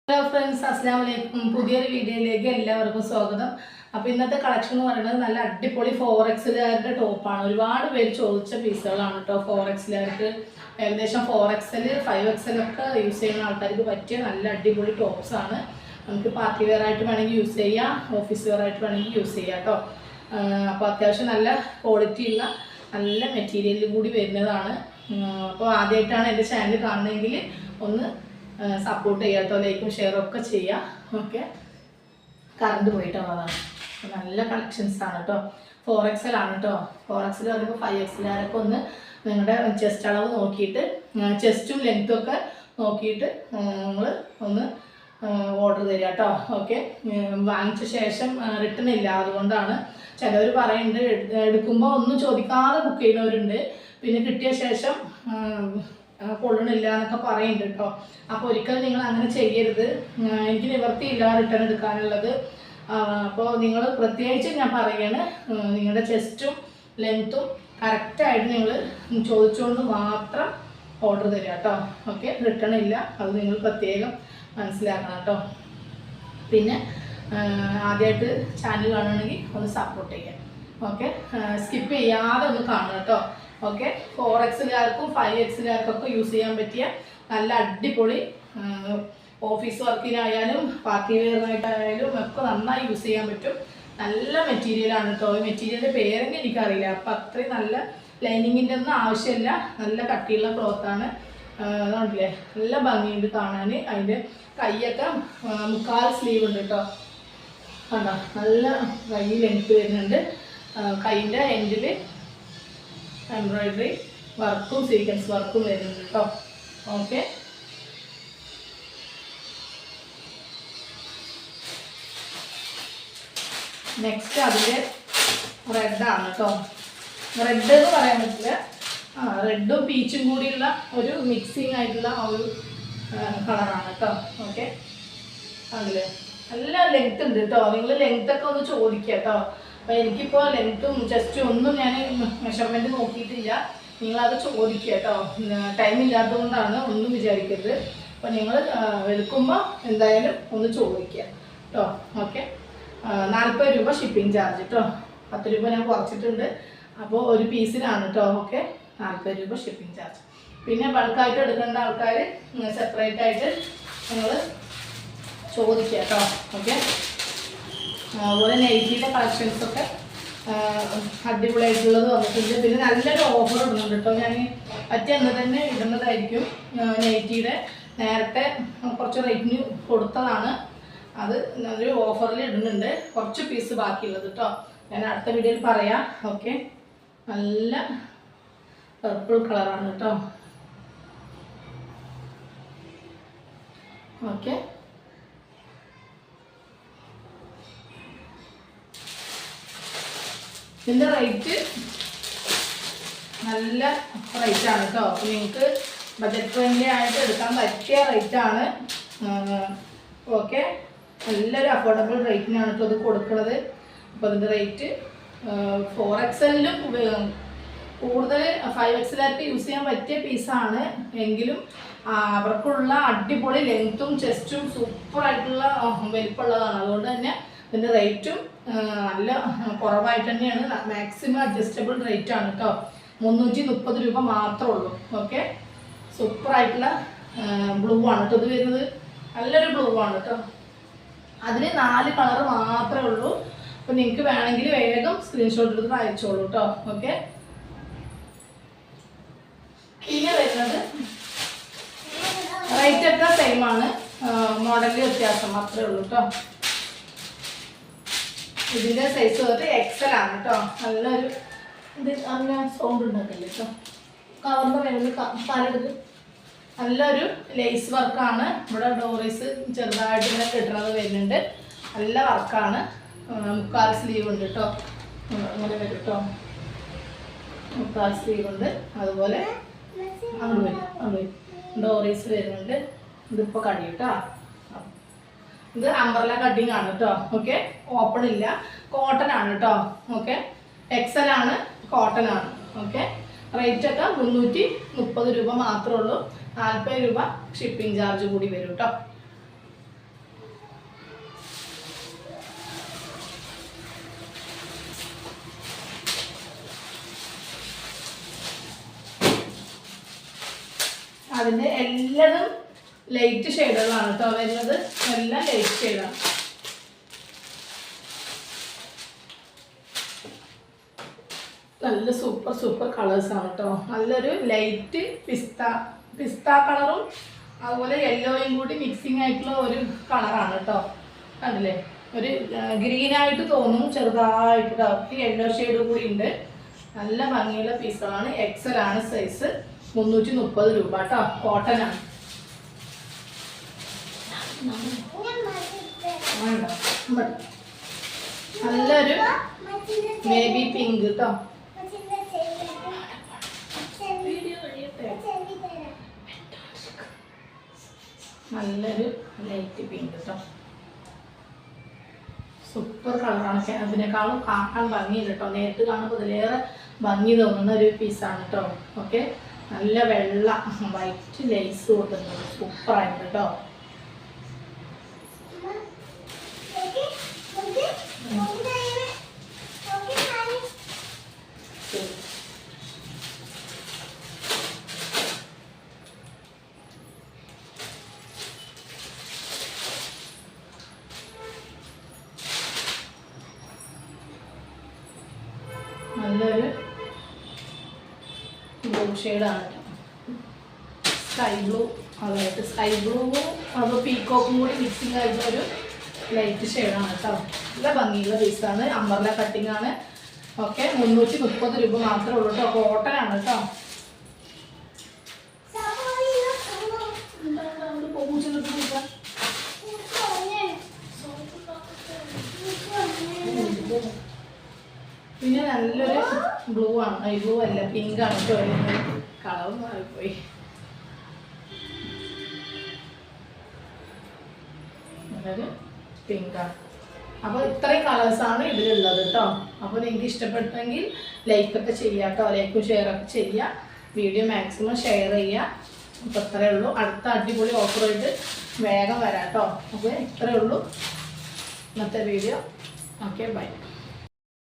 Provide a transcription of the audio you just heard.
Hello friends, അസ്സലാമു അലൈക്കും. പുതിയൊരു വീഡിയോയിലേക്ക് എല്ലാവർക്കും സ്വാഗതം. അപ്പോൾ ഇന്നത്തെ കളക്ഷൻ എന്ന് പറയുന്നത് നല്ല അടിപൊളി 4XLകാരുടെ ടോപ്പാണ്. ഒരുപാട് പേര് ചോദിച്ച പീസുകളാണ് കേട്ടോ. 4XLകാർക്ക് ഏകദേശം 4XL 5XL ഒക്കെ യൂസ് ചെയ്യുന്ന ആൾക്കാർക്ക് പറ്റിയ നല്ല അടിപൊളി ടോപ്സാണ്. നമുക്ക് പാർട്ടി വെയർ ആയിട്ട് വേണമെങ്കിൽ യൂസ് ചെയ്യാം, ഓഫീസ് വെയർ ആയിട്ട് വേണമെങ്കിൽ യൂസ് ചെയ്യാം കേട്ടോ. അപ്പോൾ അത്യാവശ്യം നല്ല ക്വാളിറ്റി ഉള്ള നല്ല മെറ്റീരിയലിൽ കൂടി വരുന്നതാണ്. അപ്പോൾ ആദ്യമായിട്ടാണ് എൻ്റെ ചാനൽ കാണുന്നതെങ്കിൽ ഒന്ന് സപ്പോർട്ട് ചെയ്യുക കേട്ടോ. ലൈക്കും ഷെയറും ഒക്കെ ചെയ്യുക. ഓക്കെ, കറണ്ട് പോയിട്ടോ. അതാണ് നല്ല കളക്ഷൻസാണ് കേട്ടോ. 4XL ആണ് കേട്ടോ. 4XL പറയുമ്പോൾ 5XLകാരൊക്കെ ഒന്ന് നിങ്ങളുടെ ചെസ്റ്റ് അളവ് നോക്കിയിട്ട്, ചെസ്റ്റും ലെങ്ത്തും ഒക്കെ നോക്കിയിട്ട് നിങ്ങൾ ഒന്ന് ഓർഡർ തരിക കേട്ടോ. ഓക്കെ, വാങ്ങിച്ച ശേഷം റിട്ടേൺ ഇല്ല, അതുകൊണ്ടാണ്. ചിലവർ പറയുന്നുണ്ട് എടുക്കുമ്പോൾ ഒന്നും ചോദിക്കാതെ ബുക്ക് ചെയ്യുന്നവരുണ്ട്, പിന്നെ കിട്ടിയ ശേഷം കൊള്ളണില്ല എന്നൊക്കെ പറയുന്നുണ്ട് കേട്ടോ. അപ്പോൾ ഒരിക്കലും നിങ്ങൾ അങ്ങനെ ചെയ്യരുത്. എനിക്ക് നിവർത്തിയില്ല റിട്ടേൺ എടുക്കാനുള്ളത്. അപ്പോൾ നിങ്ങൾ പ്രത്യേകിച്ച് ഞാൻ പറയുകയാണ്, നിങ്ങളുടെ ചെസ്റ്റും ലെങ്ത്തും കറക്റ്റായിട്ട് നിങ്ങൾ ചോദിച്ചുകൊണ്ട് മാത്രം ഓർഡർ തരിക കേട്ടോ. ഓക്കെ, റിട്ടേൺ ഇല്ല, അത് നിങ്ങൾ പ്രത്യേകം മനസ്സിലാക്കണം കേട്ടോ. പിന്നെ ആദ്യമായിട്ട് ചാനൽ കാണുകയാണെങ്കിൽ ഒന്ന് സപ്പോർട്ട് ചെയ്യാം. ഓക്കെ, സ്കിപ്പ് ചെയ്യാതെ ഒന്ന് കാണുക കേട്ടോ. ഓക്കെ, 4XLകാർക്കും 5XLകാർക്കൊക്കെ യൂസ് ചെയ്യാൻ പറ്റിയ നല്ല അടിപൊളി ഓഫീസ് വർക്കിനായാലും പാർട്ടി വെയറിനായിട്ടായാലും ഒക്കെ നന്നായി യൂസ് ചെയ്യാൻ പറ്റും. നല്ല മെറ്റീരിയലാണ് കേട്ടോ. ഈ മെറ്റീരിയലിൻ്റെ പേരെങ്കിലും എനിക്കറിയില്ല. അപ്പം അത്രയും നല്ല ലൈനിങ്ങിൻ്റെ ഒന്നും ആവശ്യമില്ല. നല്ല കട്ടിയുള്ള ക്ലോത്താണ്. അതുകൊണ്ടില്ലേ നല്ല ഭംഗിയുണ്ട് കാണാൻ. അതിൻ്റെ കൈയൊക്കെ 3/4 സ്ലീവ് ഉണ്ട് കേട്ടോ. കണ്ടോ, നല്ല കൈ ലെങ്ത്ത് വരുന്നുണ്ട്. കൈൻ്റെ എൻഡിൽ എംബ്രോയിഡറി വർക്കും സീക്വൻസ് വർക്കും വരുന്നുണ്ട് കേട്ടോ. ഓക്കെ, നെക്സ്റ്റ് അതിൻ്റെ റെഡാണ് കേട്ടോ. റെഡ് എന്ന് പറയാൻ പറ്റില്ല, റെഡും പീച്ചും കൂടിയുള്ള ഒരു മിക്സിങ് ആയിട്ടുള്ള ഒരു കളറാണ് കേട്ടോ. ഓക്കെ, അതിൽ നല്ല ലെങ്ത് ഉണ്ട് കേട്ടോ. നിങ്ങൾ ലെങ്ത്തൊക്കെ ഒന്ന് ചോദിക്കുക കേട്ടോ. അപ്പോൾ എനിക്കിപ്പോൾ ലെങ്ത്തും ചെസ്റ്റും ഒന്നും ഞാൻ മെഷർമെൻറ്റ് നോക്കിയിട്ടില്ല. നിങ്ങളത് ചോദിക്കുക കേട്ടോ. ടൈം ഇല്ലാത്തതുകൊണ്ടാണ്, ഒന്നും വിചാരിക്കരുത്. അപ്പോൾ നിങ്ങൾ എടുക്കുമ്പോൾ എന്തായാലും ഒന്ന് ചോദിക്കുക കേട്ടോ. ഓക്കെ, 40 രൂപ ഷിപ്പിംഗ് ചാർജ് കേട്ടോ. 10 രൂപ ഞാൻ കുറച്ചിട്ടുണ്ട്. അപ്പോൾ ഒരു പീസിനാണ് കേട്ടോ. ഓക്കെ, 40 രൂപ ഷിപ്പിംഗ് ചാർജ്. പിന്നെ ബൾക്കായിട്ട് എടുക്കേണ്ട ആൾക്കാർ സെപ്പറേറ്റ് ആയിട്ട് നിങ്ങൾ ചോദിക്കുക കേട്ടോ. ഓക്കെ, അതുപോലെ നൈറ്റിയുടെ കളക്ഷൻസൊക്കെ അടിപൊളിയായിട്ടുള്ളത് വന്നിട്ടുണ്ട്. പിന്നെ നല്ലൊരു ഓഫർ ഇടുന്നുണ്ട് കേട്ടോ. ഞാൻ പറ്റിയ അന്ന് തന്നെ ഇടുന്നതായിരിക്കും. നൈറ്റിയുടെ നേരത്തെ കുറച്ച് റേറ്റിന് കൊടുത്തതാണ്, അത് നല്ലൊരു ഓഫറിൽ ഇടുന്നുണ്ട്. കുറച്ച് പീസ് ബാക്കിയുള്ളത് കേട്ടോ. ഞാൻ അടുത്ത വീഡിയോയിൽ പറയാം. ഓക്കെ, നല്ല പർപ്പിൾ കളറാണ് കേട്ടോ. ഓക്കെ, ഇതിൻ്റെ റേറ്റ് നല്ല റേറ്റാണ് കേട്ടോ. അപ്പോൾ നിങ്ങൾക്ക് ബജറ്റ് ഫ്രണ്ട്ലി ആയിട്ട് എടുക്കാൻ പറ്റിയ റേറ്റാണ്. ഓക്കെ, നല്ലൊരു അഫോർഡബിൾ റേറ്റിനാണ് കേട്ടോ ഇത് കൊടുക്കുന്നത്. അപ്പോൾ അതിൻ്റെ റേറ്റ് 4XLലും കൂടുതൽ 5XLാർക്ക് യൂസ് ചെയ്യാൻ പറ്റിയ പീസാണ്. എങ്കിലും അവർക്കുള്ള അടിപൊളി ലെങ്ത്തും ചെസ്റ്റും സൂപ്പറായിട്ടുള്ള വലിപ്പമുള്ളതാണ്. അതുകൊണ്ട് തന്നെ ഇതിൻ്റെ റേറ്റും നല്ല കുറവായിട്ട് തന്നെയാണ്. മാക്സിമം അഡ്ജസ്റ്റബിൾ റേറ്റ് ആണ് കേട്ടോ. 330 രൂപ മാത്രമേ ഉള്ളൂ. ഓക്കെ, സൂപ്പറായിട്ടുള്ള ബ്ലൂ ആണ് കേട്ടോ ഇത് വരുന്നത്. നല്ലൊരു ബ്ലൂ ആണ് കേട്ടോ. അതിന് 4 കളർ മാത്രമേ ഉള്ളൂ. അപ്പോൾ നിങ്ങൾക്ക് വേണമെങ്കിൽ വേഗം സ്ക്രീൻഷോട്ട് എടുത്ത് അയച്ചോളൂ കേട്ടോ. ഓക്കെ, പിന്നെ വരുന്നത് റേറ്റ് ഒക്കെ സെയിം ആണ്, മോഡലിൽ വ്യത്യാസം മാത്രമേ ഉള്ളൂ കേട്ടോ. ഇതിൻ്റെ സൈസ് വന്നിട്ട് XL ആണ് കേട്ടോ. നല്ലൊരു ഇത് അങ്ങനെ സൗണ്ട് ഉണ്ടാക്കില്ലേ കേട്ടോ. കവറിൻ്റെ വേണമെങ്കിൽ പലയിടത്ത് നല്ലൊരു ലേസ് വർക്കാണ്. ഇവിടെ ഡോറീസ് ചെറുതായിട്ട് ഇങ്ങനെ കിട്ടുന്നത് വരുന്നുണ്ട്. നല്ല വർക്കാണ്. 3/4 സ്ലീവ് ഉണ്ട് കേട്ടോ. അങ്ങനെ വരും കേട്ടോ. 3/4 സ്ലീവ് ഉണ്ട്. അതുപോലെ അങ്ങോട്ട് വരും, അങ്ങോട്ട് വരും, ഡോറീസ് വരുന്നുണ്ട്. ഇതിപ്പോൾ കഴിയും കേട്ടോ. ഇത് അംബ്രല കട്ടിങ് ആണ് കേട്ടോ. ഓക്കെ, ഓപ്പൺ ഇല്ല, കോട്ടൺ ആണ് കേട്ടോ. ഓക്കെ, XL ആണ്, കോട്ടൺ ആണ്. ഓക്കെ, റേറ്റ് ഒക്കെ 330 രൂപ മാത്രമേ ഉള്ളൂ. 40 രൂപ ഷിപ്പിംഗ് ചാർജ് കൂടി വരും കേട്ടോ. അതിൻ്റെ എല്ലാതും ലൈറ്റ് ഷെയ്ഡുകളാണ് കേട്ടോ വരുന്നത്. എല്ലാം ലൈറ്റ് ഷെയ്ഡാണ്. നല്ല സൂപ്പർ കളേഴ്സാണ് കേട്ടോ. നല്ലൊരു ലൈറ്റ് പിസ്ത കളറും അതുപോലെ യെല്ലോയും കൂടി മിക്സിങ് ആയിട്ടുള്ള ഒരു കളറാണ് കേട്ടോ. കണ്ടില്ലേ, ഒരു ഗ്രീനായിട്ട് തോന്നും ചെറുതായിട്ട്. യെല്ലോ ഷെയ്ഡ് കൂടി ഉണ്ട്. നല്ല ഭംഗിയുള്ള പീസുകളാണ്. എക്സൽ ആണ് സൈസ്. 330 രൂപ കേട്ടോ. കോട്ടനാണ്. നല്ലൊരു ബേബി പിങ്ക് കേട്ടോ. നല്ലൊരു ലൈറ്റ് പിങ്ക് കേട്ടോ. സൂപ്പർ കളറാണ്. അതിനേക്കാളും കാണാൻ ഭംഗിയില്ല കേട്ടോ. നേരിട്ട് കാണുമ്പോൾ ഇതിലേറെ ഭംഗി തോന്നുന്ന ഒരു പീസാണ് കേട്ടോ. ഓക്കെ, നല്ല വെള്ള വൈറ്റ് ലേസ് കൊടുക്കുന്നത് സൂപ്പറായിട്ട് കേട്ടോ. നല്ലൊരു ബ്ലൂ ഷെയ്ഡാണ്. സ്കൈ ബ്ലൂ അതായത് സ്കൈ ബ്ലൂവും അത് പീക്കോക്കും കൂടി മിക്സിങ് ആയിട്ടുള്ള ഒരു ലൈറ്റ് ഷെയ്ഡാണ് കേട്ടോ. നല്ല ഭംഗിയുള്ള പീസാണ്. അമ്പർല കട്ടിങ് ആണ്. ഓക്കെ, 330 രൂപ മാത്രമേ ഉള്ളൂ കേട്ടോ. കോട്ടനാണ് കേട്ടോ. പിന്നെ നല്ലൊരു ബ്ലൂ ആണ്. ബ്ലൂ അല്ല, പിങ്ക് ആണ് കേട്ടോ. കളർ മാറിപ്പോയി. നല്ലൊരു പിങ്കാണ്. അപ്പോൾ ഇത്രയും കളേഴ്സാണ് ഇതിലുള്ളത് കേട്ടോ. അപ്പോൾ നിങ്ങൾക്ക് ഇഷ്ടപ്പെട്ടെങ്കിൽ ലൈക്കൊക്കെ ചെയ്യുക കേട്ടോ. ലൈക്കും ഷെയറൊക്കെ ചെയ്യുക. വീഡിയോ മാക്സിമം ഷെയർ ചെയ്യുക. അപ്പോൾ ഇത്രയേ ഉള്ളൂ. അടുത്ത അടിപൊളി ഓഫറായിട്ട് വേഗം വരാം കേട്ടോ. അപ്പോൾ ഇത്രയേ ഉള്ളൂ ഇന്നത്തെ വീഡിയോ. Okay, by.